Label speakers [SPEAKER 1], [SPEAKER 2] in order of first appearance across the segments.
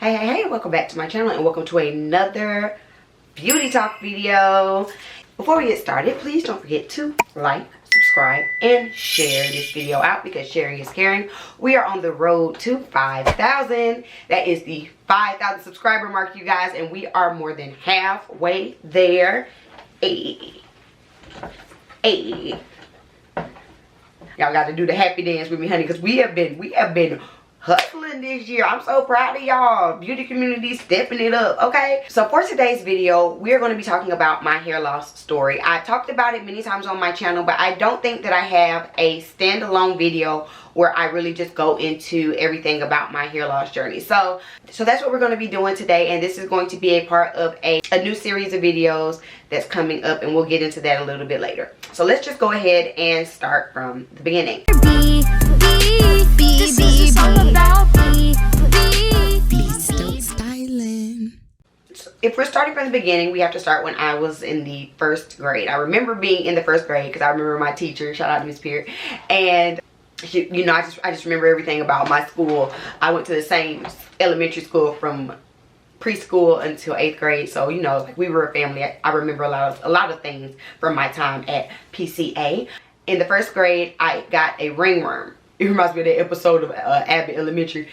[SPEAKER 1] Hey, welcome back to my channel and welcome to another beauty talk video. Before we get started, please don't forget to like, subscribe, and share this video out because sharing is caring. We are on the road to 5,000. That is the 5,000 subscriber mark, you guys, and we are more than halfway there. Hey. Y'all got to do the happy dance with me, honey, because we have been hustling this year. I'm so proud of y'all. Beauty community stepping it up, okay? So for today's video, we're going to be talking about my hair loss story. I talked about it many times on my channel, but I don't think that I have a standalone video where I really just go into everything about my hair loss journey. So that's what we're going to be doing today, and this is going to be a part of a new series of videos that's coming up, and we'll get into that a little bit later. So let's just go ahead and start from the beginning.
[SPEAKER 2] This is a song about Stokes styling.
[SPEAKER 1] If we're starting from the beginning, we have to start when I was in the first grade. I remember being in the first grade because I remember my teacher, shout out to Miss Peart, and she, you know, I just remember everything about my school. I went to the same elementary school from preschool until 8th grade, so you know, like, we were a family. I remember a lot of things from my time at PCA. In the first grade, I got a ringworm. It reminds me of that episode of Abbott Elementary.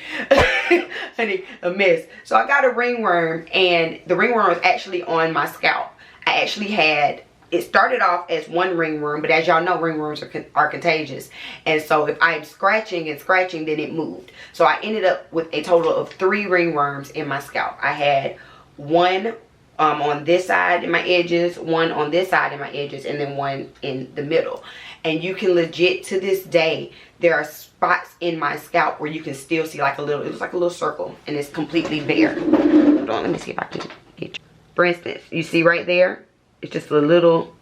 [SPEAKER 1] Honey, a mess. So I got a ringworm, and the ringworm was actually on my scalp. I actually had, it started off as one ringworm, but as y'all know, ringworms are contagious. And so if I'm scratching and scratching, then it moved. So I ended up with a total of 3 ringworms in my scalp. I had one on this side in my edges, one on this side in my edges, and then one in the middle. And you can legit, to this day, there are spots in my scalp where you can still see like a little, it looks like a little circle, and it's completely bare. Hold on, let me see if I can get you. For instance, you see right there, it's just a little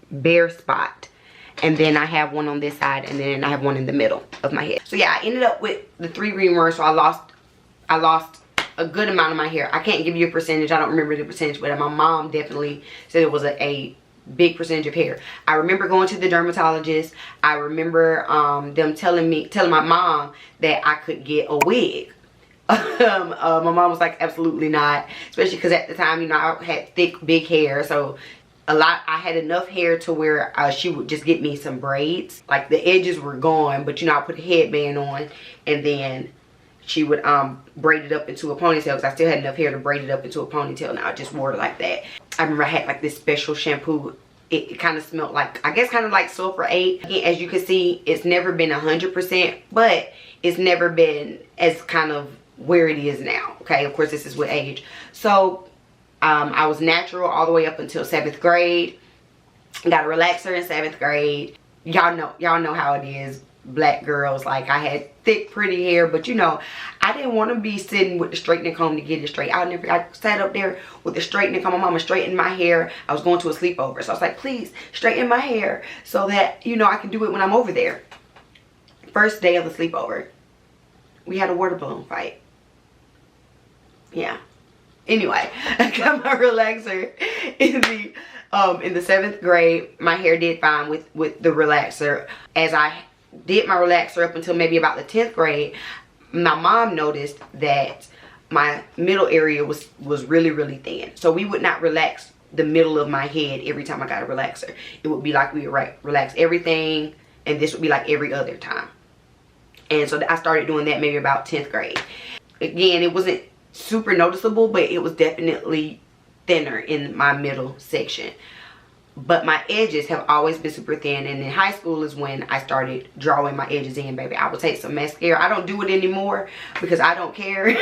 [SPEAKER 1] bare spot. And then I have one on this side, and then I have one in the middle of my head. So yeah, I ended up with the 3 ringworms, so I lost a good amount of my hair. I can't give you a percentage, I don't remember the percentage, but my mom definitely said it was a big percentage of hair. I remember going to the dermatologist. I remember them telling my mom that I could get a wig. My mom was like, absolutely not, especially because at the time, you know, I had thick, big hair, so I had enough hair to where she would just get me some braids. Like, the edges were gone, but you know, I put a headband on, and then she would braid it up into a ponytail, because I still had enough hair to braid it up into a ponytail. Now I just wore it like that. I remember I had like this special shampoo. It kind of smelled like, I guess, kind of like sulfur 8. Again, as you can see, it's never been 100%, but it's never been as kind of where it is now. Okay, of course, this is with age. So I was natural all the way up until 7th grade. Got a relaxer in 7th grade. Y'all know how it is. Black girls, like, I had thick, pretty hair, but you know, I didn't want to be sitting with the straightening comb to get it straight. I sat up there with the straightening comb. My mama straightened my hair. I was going to a sleepover, so I was like, please straighten my hair so that, you know, I can do it when I'm over there. First day of the sleepover, we had a water balloon fight. Yeah. Anyway, I got my relaxer in the 7th grade. My hair did fine with the relaxer. As I did my relaxer up until maybe about the 10th grade, my mom noticed that my middle area was really, really thin. So we would not relax the middle of my head every time I got a relaxer. It would be like we would relax everything, and this would be like every other time. And so I started doing that maybe about 10th grade. Again, it wasn't super noticeable, but it was definitely thinner in my middle section. But my edges have always been super thin, and in high school is when I started drawing my edges in, baby. I would take some mascara. I don't do it anymore because I don't care.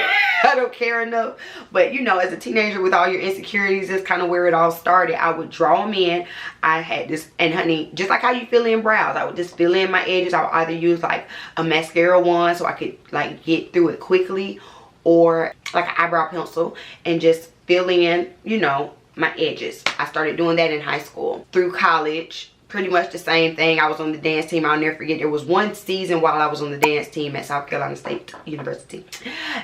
[SPEAKER 1] I don't care enough. But you know, as a teenager with all your insecurities, that's kind of where it all started. I would draw them in. I had this, and honey, just like how you fill in brows, I would just fill in my edges. I would either use like a mascara wand so I could like get through it quickly, or like an eyebrow pencil and just fill in, you know, my edges. I started doing that in high school. Through college, pretty much the same thing. I was on the dance team. I'll never forget, there was one season while I was on the dance team at South Carolina State University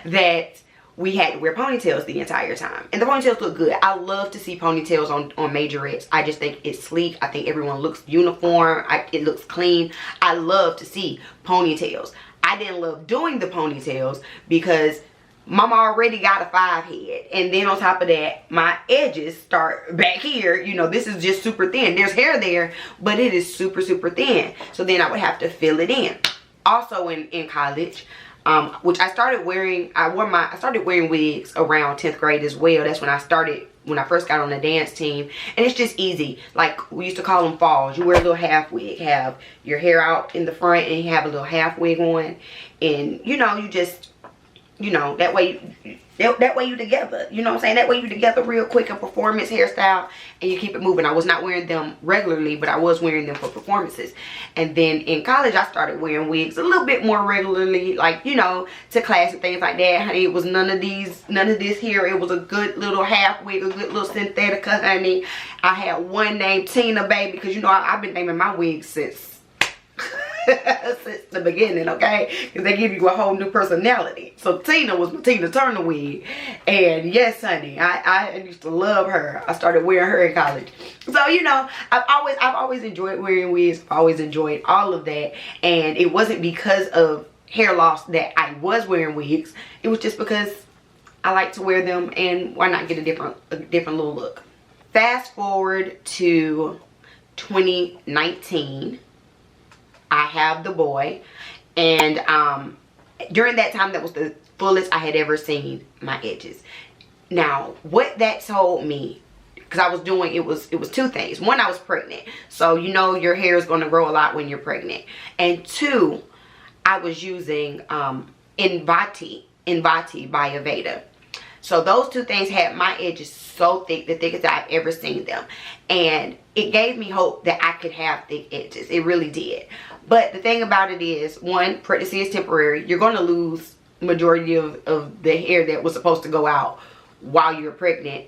[SPEAKER 1] that we had to wear ponytails the entire time, and the ponytails look good. I love to see ponytails on majorettes. I just think it's sleek. I think everyone looks uniform. It looks clean. I love to see ponytails. I didn't love doing the ponytails because Mama already got a 5 head, and then on top of that, my edges start back here. You know, this is just super thin. There's hair there, but it is super thin. So then I would have to fill it in. Also in college, which I started wearing, I started wearing wigs around 10th grade as well. That's when I first got on the dance team. And it's just easy. Like, we used to call them falls. You wear a little half wig, have your hair out in the front, and you have a little half wig on, and you know, you just, you know, that way you together. You know what I'm saying? That way you together real quick, a performance hairstyle, and you keep it moving. I was not wearing them regularly, but I was wearing them for performances. And then in college, I started wearing wigs a little bit more regularly, like, you know, to class and things like that. Honey, it was none of this here. It was a good little half wig, a good little synthetica, honey. I had one named Tina, baby, because, you know, I've been naming my wigs since since the beginning, okay? Because they give you a whole new personality. So Tina was my Tina Turner wig, and yes, honey, I used to love her. I started wearing her in college. So, you know, I've always enjoyed wearing wigs. I've always enjoyed all of that, and it wasn't because of hair loss that I was wearing wigs. It was just because I like to wear them, and why not get a different little look. Fast forward to 2019. I have the boy, and during that time, that was the fullest I had ever seen my edges. Now, what that told me, because I was doing, it was 2 things. One, I was pregnant, so you know your hair is going to grow a lot when you're pregnant. And 2, I was using Invati by Aveda. So those 2 things had my edges so thick, the thickest I've ever seen them. And it gave me hope that I could have thick edges. It really did. But the thing about it is, 1, pregnancy is temporary. You're going to lose majority of the hair that was supposed to go out while you're pregnant.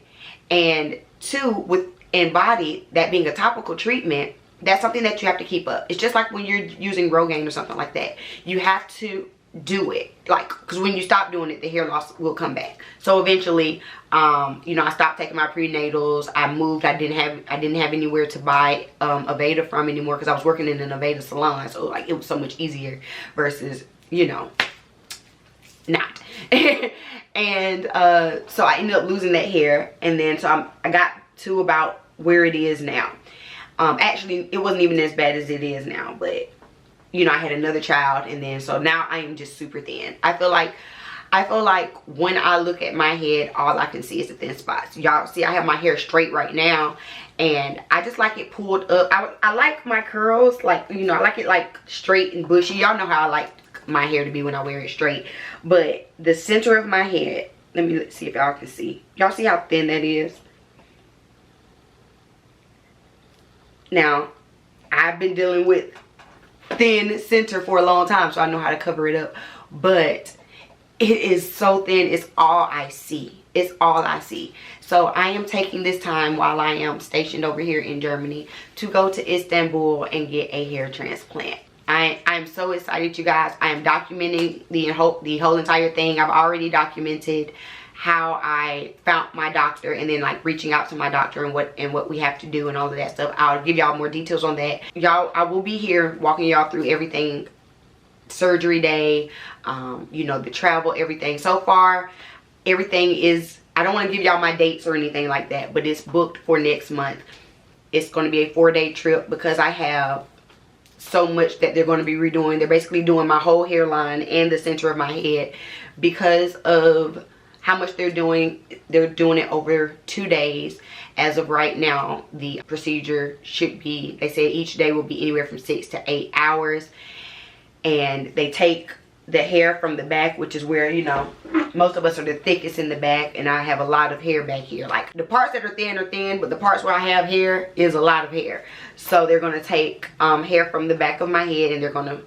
[SPEAKER 1] And 2, with Invati, that being a topical treatment, that's something that you have to keep up. It's just like when you're using Rogaine or something like that. You have to do it, like, because when you stop doing it, the hair loss will come back. So eventually, you know, I stopped taking my prenatals. I moved. I didn't have anywhere to buy Aveda from anymore, because I was working in an Aveda salon, so like it was so much easier versus, you know, not. And so I ended up losing that hair, and then so I got to about where it is now. Actually, it wasn't even as bad as it is now, but you know, I had another child, and then so now I am just super thin. I feel like when I look at my head, all I can see is the thin spots. Y'all see, I have my hair straight right now, and I just like it pulled up. I like my curls, like, you know, I like it like straight and bushy. Y'all know how I like my hair to be when I wear it straight. But the center of my head, let me see if y'all can see. Y'all see how thin that is? Now, I've been dealing with thin center for a long time, so I know how to cover it up, but it is so thin. It's all I see. It's all I see. So I am taking this time while I am stationed over here in Germany to go to Istanbul and get a hair transplant. I'm so excited, you guys. I am documenting the whole entire thing. I've already documented how I found my doctor, and then like reaching out to my doctor and what we have to do and all of that stuff. I'll give y'all more details on that. Y'all, I will be here walking y'all through everything, surgery day, you know, the travel, everything. So far, everything is, I don't want to give y'all my dates or anything like that, but it's booked for next month. It's going to be a 4-day trip because I have so much that they're going to be redoing. They're basically doing my whole hairline and the center of my head because of how much they're doing. They're doing it over 2 days. As of right now, the procedure should be, they say each day will be anywhere from 6 to 8 hours. And they take the hair from the back, which is where, you know, most of us are the thickest in the back, and I have a lot of hair back here. Like, the parts that are thin, but the parts where I have hair is a lot of hair. So they're going to take hair from the back of my head, and they're going to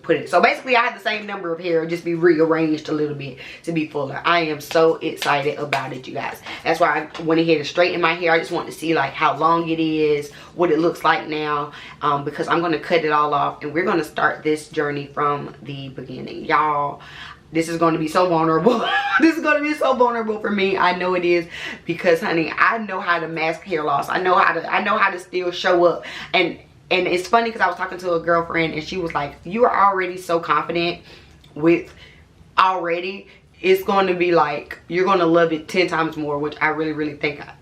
[SPEAKER 1] put it, so basically I have the same number of hair, just be rearranged a little bit to be fuller. I am so excited about it, you guys. That's why I went ahead and straightened my hair. I just want to see like how long it is, what it looks like now, because I'm going to cut it all off, and we're going to start this journey from the beginning. Y'all, this is going to be so vulnerable. This is going to be so vulnerable for me. I know it is, because honey, I know how to mask hair loss. I know how to still show up. And it's funny because I was talking to a girlfriend, and she was like, you are already so confident with already, it's going to be like, you're going to love it 10 times more, which I really think I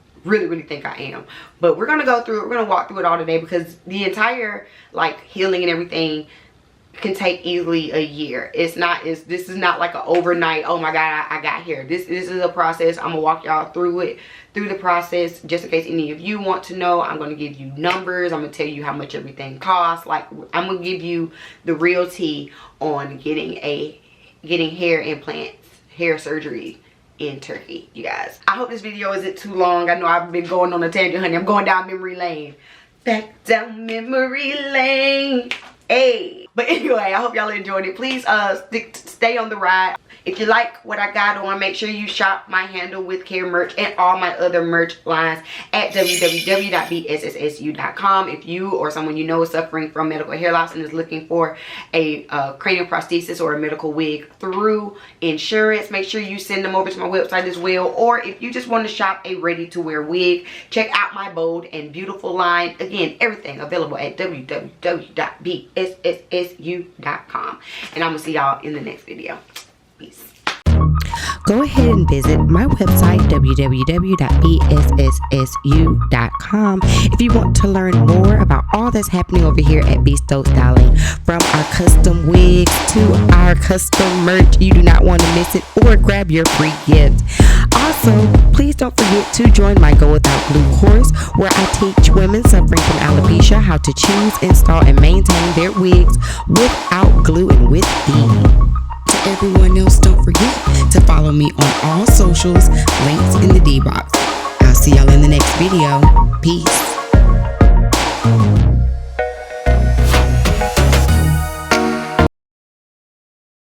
[SPEAKER 1] am. But we're going to go through it. We're going to walk through it all today, because the entire like healing and everything can take easily a year. This is not like an overnight, oh my god, I got here. This is a process. I'm gonna walk y'all through the process, just in case any of you want to know. I'm gonna give you numbers. I'm gonna tell you how much everything costs. Like, I'm gonna give you the real tea on getting hair implants, hair surgery in Turkey, you guys. I hope this video isn't too long. I know I've been going on a tangent, honey. I'm going down memory lane. Back down memory lane. Hey, but anyway, I hope y'all enjoyed it. Please stay on the ride. If you like what I got on, make sure you shop my Handle with Care merch and all my other merch lines at www.bssu.com. If you or someone you know is suffering from medical hair loss and is looking for a cranial prosthesis or a medical wig through insurance, make sure you send them over to my website as well. Or if you just want to shop a ready-to-wear wig, check out my bold and beautiful line. Again, everything available at www.bssu.com. And I'm gonna see y'all in the next video. Peace.
[SPEAKER 2] Go ahead and visit my website, www.bssu.com, if you want to learn more about all that's happening over here at Stokes Styling. From our custom wigs to our custom merch, you do not want to miss it, or grab your free gift. Also, please don't forget to join my Go Without Glue course, where I teach women suffering from alopecia how to choose, install, and maintain their wigs without glue and with ease. To everyone else, don't forget to follow me on all socials, links in the D box. I'll see y'all in the next video. Peace.